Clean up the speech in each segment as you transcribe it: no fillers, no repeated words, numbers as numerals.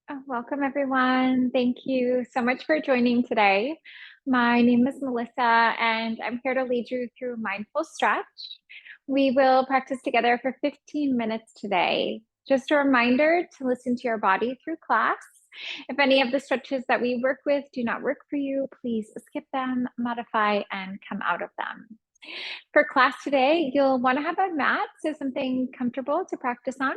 Welcome, everyone. Thank you so much for joining today. My name is Melissa, and I'm here to lead you through mindful stretch. We will practice together for 15 minutes today. Just a reminder to listen to your body through class. If any of the stretches that we work with do not work for you, please skip them, modify, and come out of them. For class today, you'll want to have a mat, so something comfortable to practice on,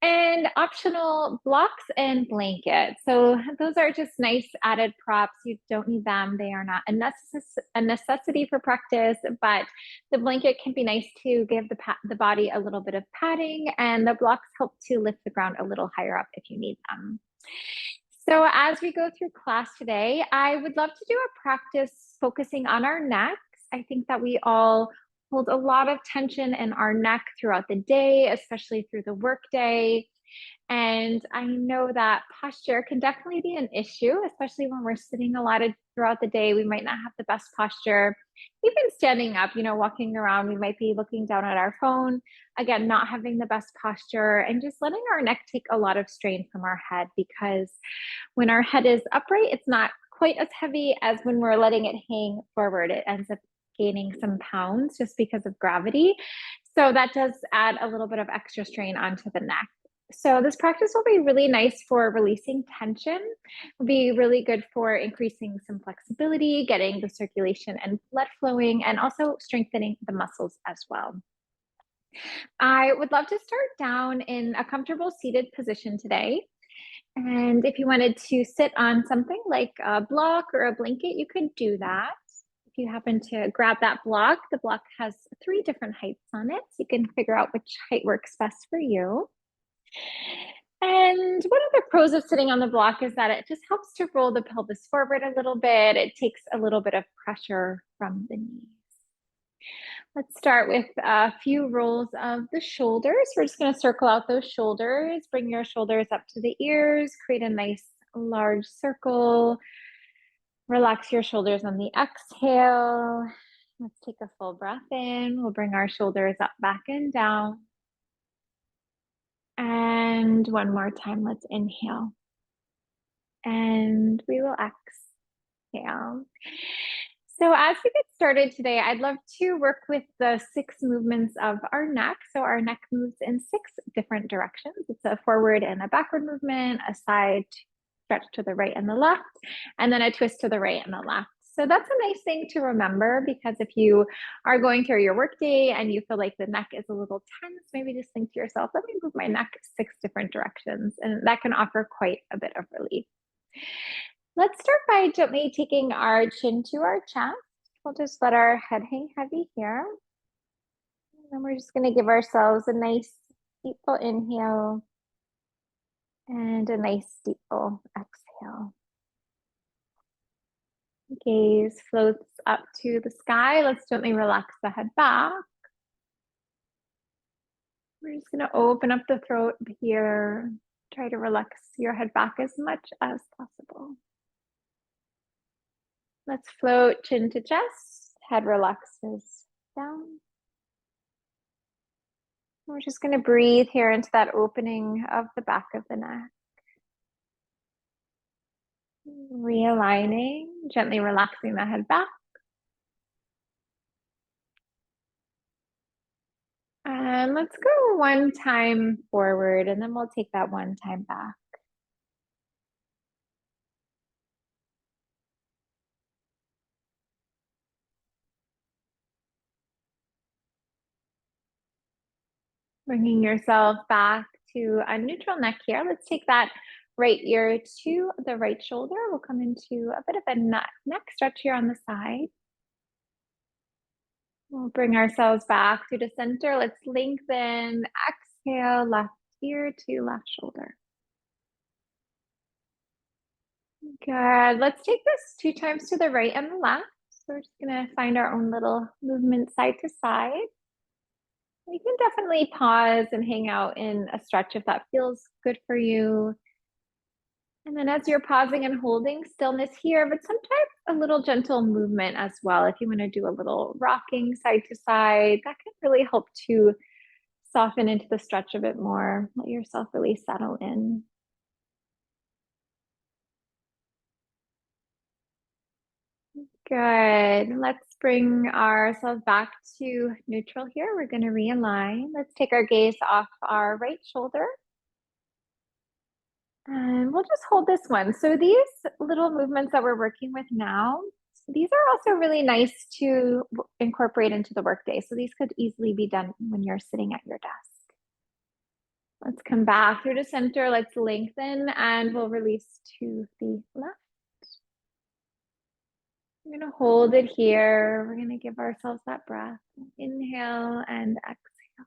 and optional blocks and blankets. So those are just nice added props. You don't need them. They are not a necessity for practice, but the blanket can be nice to give the body a little bit of padding, and the blocks help to lift the ground a little higher up if you need them. So as we go through class today, I would love to do a practice focusing on our necks. I think that we all hold a lot of tension in our neck throughout the day, especially through the workday. And I know that posture can definitely be an issue, especially when we're sitting a lot throughout the day. We might not have the best posture. Even standing up, walking around, we might be looking down at our phone. Again, not having the best posture and just letting our neck take a lot of strain from our head, because when our head is upright, it's not quite as heavy as when we're letting it hang forward. It ends up gaining some pounds just because of gravity. So that does add a little bit of extra strain onto the neck. So this practice will be really nice for releasing tension. It'll be really good for increasing some flexibility, getting the circulation and blood flowing, and also strengthening the muscles as well. I would love to start down in a comfortable seated position today. And if you wanted to sit on something like a block or a blanket, you could do that. If you happen to grab that block, the block has 3 different heights on it. So you can figure out which height works best for you. And one of the pros of sitting on the block is that it just helps to roll the pelvis forward a little bit. It takes a little bit of pressure from the knees. Let's start with a few rolls of the shoulders. We're just going to circle out those shoulders. Bring your shoulders up to the ears. Create a nice large circle. Relax your shoulders on the exhale. Let's take a full breath in. We'll bring our shoulders up, back, and down. And one more time, let's inhale. And we will exhale. So as we get started today, I'd love to work with the 6 movements of our neck. So our neck moves in 6 different directions. It's a forward and a backward movement, a side stretch to the right and the left, and then a twist to the right and the left. So that's a nice thing to remember, because if you are going through your workday and you feel like the neck is a little tense, maybe just think to yourself, let me move my neck 6 different directions, and that can offer quite a bit of relief. Let's start by gently taking our chin to our chest. We'll just let our head hang heavy here. And then we're just going to give ourselves a nice deep full inhale and a nice deep full exhale. Gaze floats up to the sky. Let's gently relax the head back. We're just going to open up the throat here. Try to relax your head back as much as possible. Let's float chin to chest. Head relaxes down. We're just going to breathe here into that opening of the back of the neck. Realigning, gently relaxing the head back. And let's go 1 time forward, and then we'll take that 1 time back. Bringing yourself back to a neutral neck here. Let's take that right ear to the right shoulder. We'll come into a bit of a neck stretch here on the side. We'll bring ourselves back to the center. Let's lengthen. Exhale, left ear to left shoulder. Good. Let's take this 2 times to the right and the left. So we're just going to find our own little movement side to side. You can definitely pause and hang out in a stretch if that feels good for you. And then as you're pausing and holding, stillness here, but sometimes a little gentle movement as well. If you want to do a little rocking side to side, that can really help to soften into the stretch a bit more. Let yourself really settle in. Good. Let's bring ourselves back to neutral here. We're going to realign. Let's take our gaze off our right shoulder. And we'll just hold this one. So these little movements that we're working with now, these are also really nice to incorporate into the workday. So these could easily be done when you're sitting at your desk. Let's come back through to center. Let's lengthen and we'll release to the left. We're going to hold it here. We're going to give ourselves that breath. Inhale and exhale.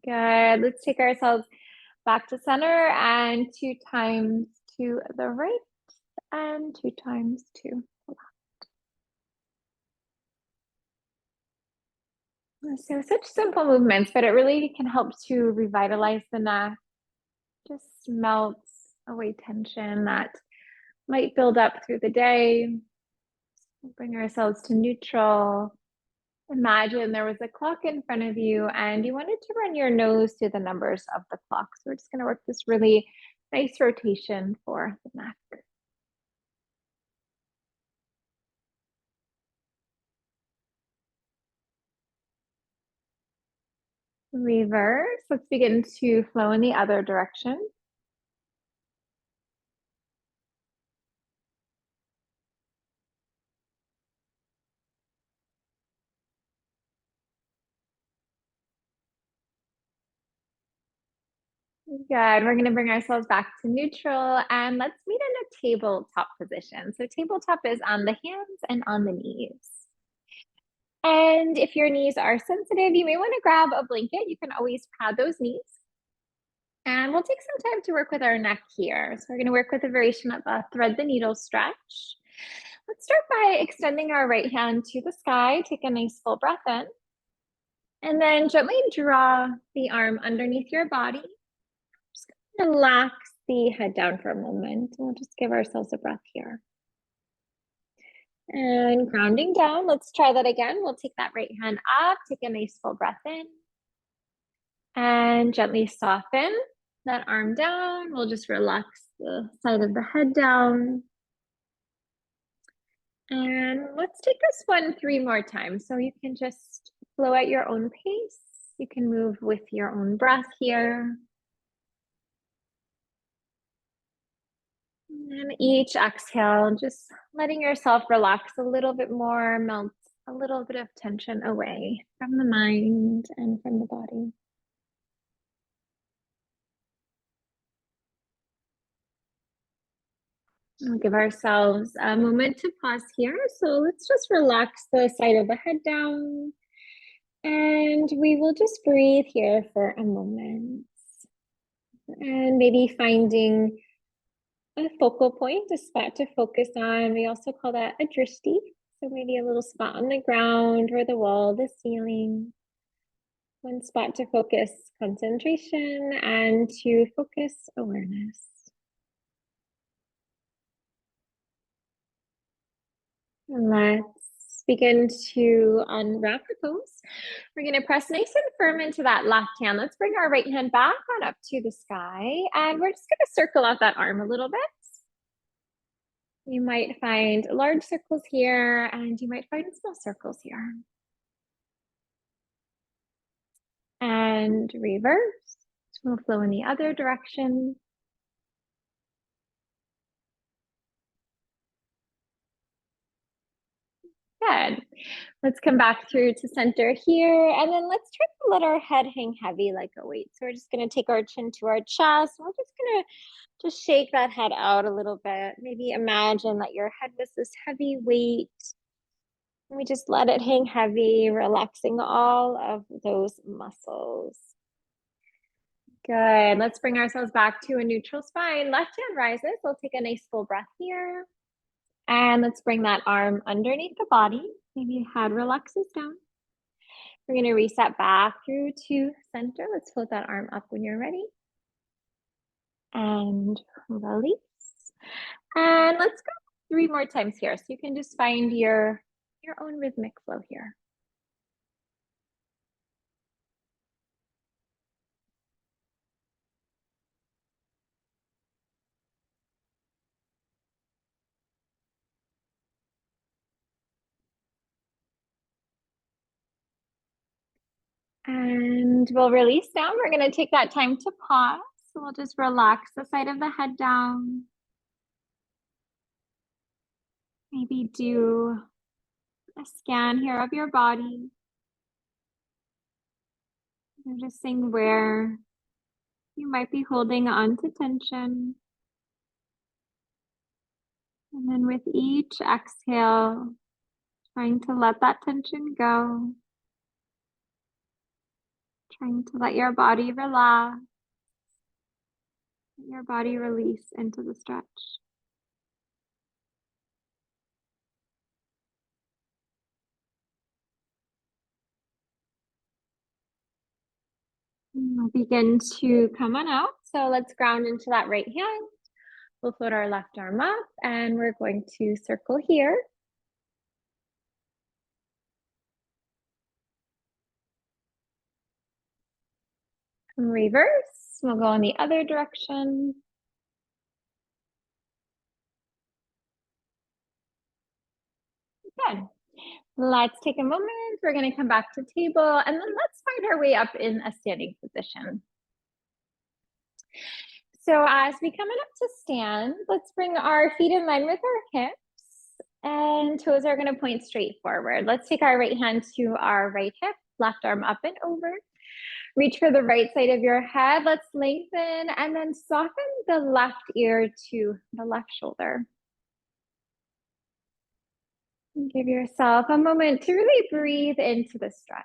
Good. Let's take ourselves back to center and 2 times to the right and 2 times to the left. So such simple movements, but it really can help to revitalize the neck. Just melts away tension that might build up through the day. Bring ourselves to neutral. Imagine there was a clock in front of you and you wanted to run your nose through the numbers of the clock. So we're just going to work this really nice rotation for the neck. Reverse. Let's begin to flow in the other direction. Good. We're going to bring ourselves back to neutral and let's meet in a tabletop position. So tabletop is on the hands and on the knees. And if your knees are sensitive, you may want to grab a blanket. You can always pad those knees. And we'll take some time to work with our neck here. So we're going to work with a variation of a thread the needle stretch. Let's start by extending our right hand to the sky. Take a nice full breath in. And then gently draw the arm underneath your body. Just relax the head down for a moment. We'll just give ourselves a breath here. And grounding down. Let's try that again. We'll take that right hand up. Take a nice full breath in. And gently soften that arm down. We'll just relax the side of the head down. And let's take this one 3 more times. So you can just flow at your own pace. You can move with your own breath here. And each exhale, just letting yourself relax a little bit more, melt a little bit of tension away from the mind and from the body. We'll give ourselves a moment to pause here. So let's just relax the side of the head down. And we will just breathe here for a moment. And maybe finding a focal point, a spot to focus on. We also call that a drishti. So maybe a little spot on the ground or the wall, the ceiling. One spot to focus concentration and to focus awareness. Let's begin to unwrap the pose. We're going to press nice and firm into that left hand. Let's bring our right hand back on up to the sky. And we're just going to circle out that arm a little bit. You might find large circles here, and you might find small circles here. And reverse. We'll flow in the other direction. Good. Let's come back through to center here. And then let's try to let our head hang heavy like a weight. So we're just going to take our chin to our chest. We're just going to just shake that head out a little bit. Maybe imagine that your head was this heavy weight. And we just let it hang heavy, relaxing all of those muscles. Good. Let's bring ourselves back to a neutral spine. Left hand rises. We'll take a nice full breath here. And let's bring that arm underneath the body. Maybe head relaxes down. We're going to reset back through to center. Let's float that arm up when you're ready. And release. And let's go 3 more times here. So you can just find your own rhythmic flow here. And we'll release down. We're going to take that time to pause. So we'll just relax the side of the head down. Maybe do a scan here of your body. Noticing where you might be holding on to tension. And then with each exhale, trying to let that tension go. Trying to let your body relax. Let your body release into the stretch. And we'll begin to come on out. So let's ground into that right hand. We'll float our left arm up and we're going to circle here. Reverse. We'll go in the other direction. Good. Let's take a moment. We're going to come back to table and then let's find our way up in a standing position. So as we come up to stand, let's bring our feet in line with our hips and toes are going to point straight forward. Let's take our right hand to our right hip, left arm up and over. Reach for the right side of your head. Let's lengthen and then soften the left ear to the left shoulder. And give yourself a moment to really breathe into the stretch.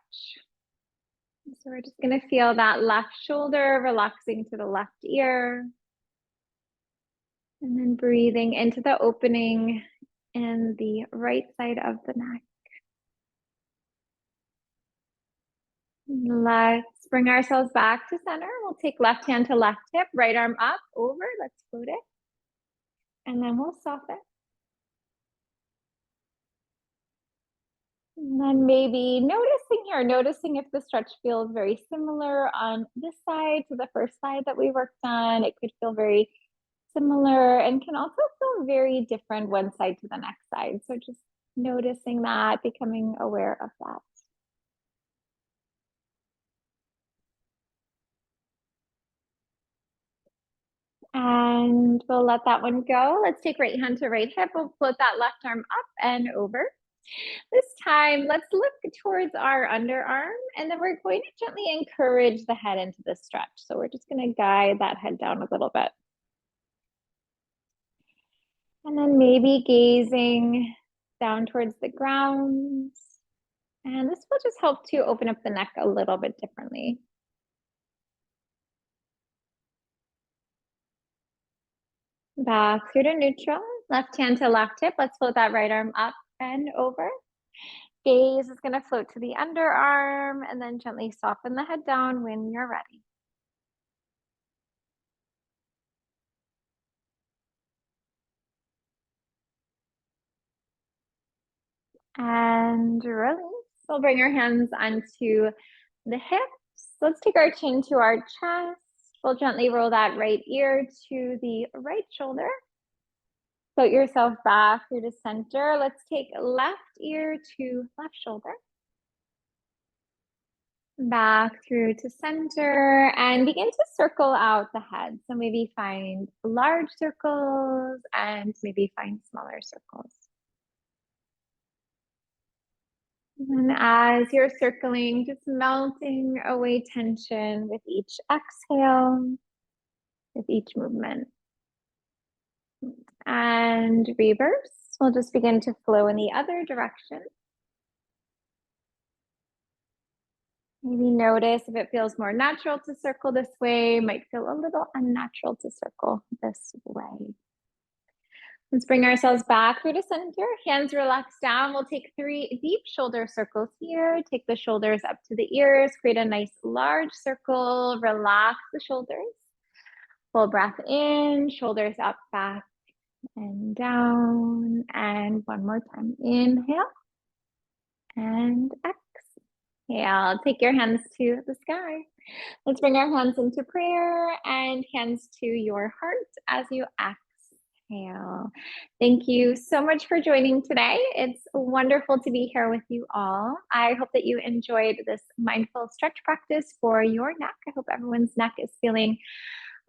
So we're just going to feel that left shoulder relaxing to the left ear. And then breathing into the opening in the right side of the neck. Let's bring ourselves back to center. We'll take left hand to left hip, right arm up, over. Let's float it. And then we'll soften. And then maybe noticing if the stretch feels very similar on this side to the first side that we worked on. It could feel very similar and can also feel very different one side to the next side. So just noticing that, becoming aware of that. And we'll let that one go. Let's take right hand to right hip. We'll float that left arm up and over. This time, let's look towards our underarm, and then we're going to gently encourage the head into the stretch. So we're just going to guide that head down a little bit. And then maybe gazing down towards the ground. And this will just help to open up the neck a little bit differently. Back through to neutral. Left hand to left hip. Let's float that right arm up and over. Gaze is going to float to the underarm and then gently soften the head down when you're ready. And release. We'll bring our hands onto the hips. Let's take our chin to our chest. We'll gently roll that right ear to the right shoulder. Float yourself back through the center. Let's take left ear to left shoulder. Back through to center and begin to circle out the head. So maybe find large circles and maybe find smaller circles. And as you're circling, just melting away tension with each exhale, with each movement. And reverse. We'll just begin to flow in the other direction. Maybe notice if it feels more natural to circle this way, might feel a little unnatural to circle this way. Let's bring ourselves back through the center. Hands relax down. We'll take 3 deep shoulder circles here. Take the shoulders up to the ears. Create a nice large circle. Relax the shoulders. Full breath in, shoulders up, back, and down. And one more time. Inhale. And exhale. Take your hands to the sky. Let's bring our hands into prayer and hands to your heart as you exhale. exhale. Thank you so much for joining today. It's wonderful to be here with you all. I hope that you enjoyed this mindful stretch practice for your neck. I hope everyone's neck is feeling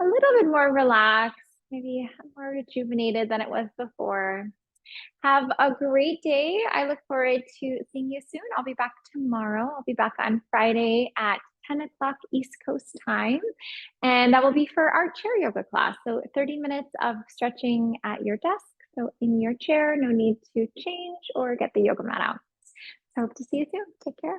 a little bit more relaxed, maybe more rejuvenated than it was before. Have a great day. I look forward to seeing you soon. I'll be back tomorrow. I'll be back on Friday at 10 o'clock East Coast time. And that will be for our chair yoga class. So 30 minutes of stretching at your desk. So in your chair, no need to change or get the yoga mat out. So hope to see you soon. Take care.